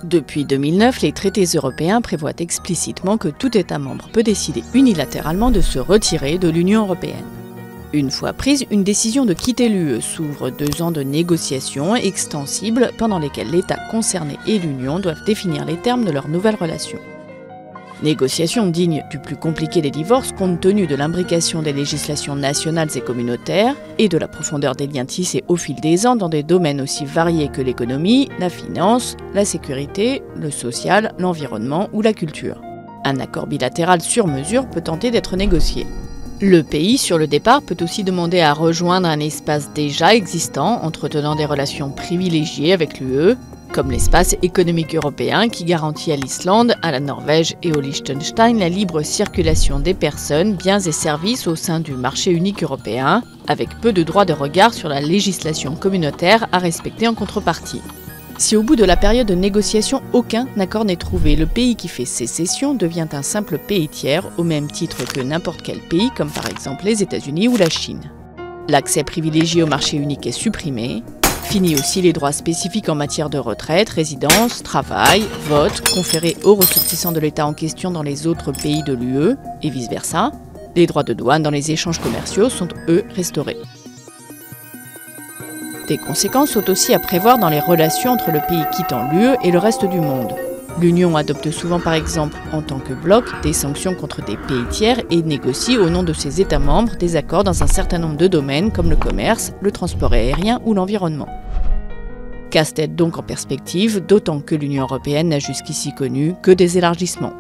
Depuis 2009, les traités européens prévoient explicitement que tout État membre peut décider unilatéralement de se retirer de l'Union européenne. Une fois prise, une décision de quitter l'UE s'ouvre 2 ans de négociations extensibles pendant lesquelles l'État concerné et l'Union doivent définir les termes de leur nouvelle relation. Négociations dignes du plus compliqué des divorces compte tenu de l'imbrication des législations nationales et communautaires et de la profondeur des liens tissés au fil des ans dans des domaines aussi variés que l'économie, la finance, la sécurité, le social, l'environnement ou la culture. Un accord bilatéral sur mesure peut tenter d'être négocié. Le pays sur le départ peut aussi demander à rejoindre un espace déjà existant entretenant des relations privilégiées avec l'UE, comme l'espace économique européen qui garantit à l'Islande, à la Norvège et au Liechtenstein la libre circulation des personnes, biens et services au sein du marché unique européen, avec peu de droits de regard sur la législation communautaire à respecter en contrepartie. Si au bout de la période de négociation aucun accord n'est trouvé, le pays qui fait sécession devient un simple pays tiers au même titre que n'importe quel pays comme par exemple les États-Unis ou la Chine. L'accès privilégié au marché unique est supprimé. Fini aussi les droits spécifiques en matière de retraite, résidence, travail, vote, conférés aux ressortissants de l'État en question dans les autres pays de l'UE, et vice-versa. Les droits de douane dans les échanges commerciaux sont, eux, restaurés. Des conséquences sont aussi à prévoir dans les relations entre le pays quittant l'UE et le reste du monde. L'Union adopte souvent par exemple, en tant que bloc, des sanctions contre des pays tiers et négocie au nom de ses États membres des accords dans un certain nombre de domaines comme le commerce, le transport aérien ou l'environnement. Casse-tête donc en perspective, d'autant que l'Union européenne n'a jusqu'ici connu que des élargissements.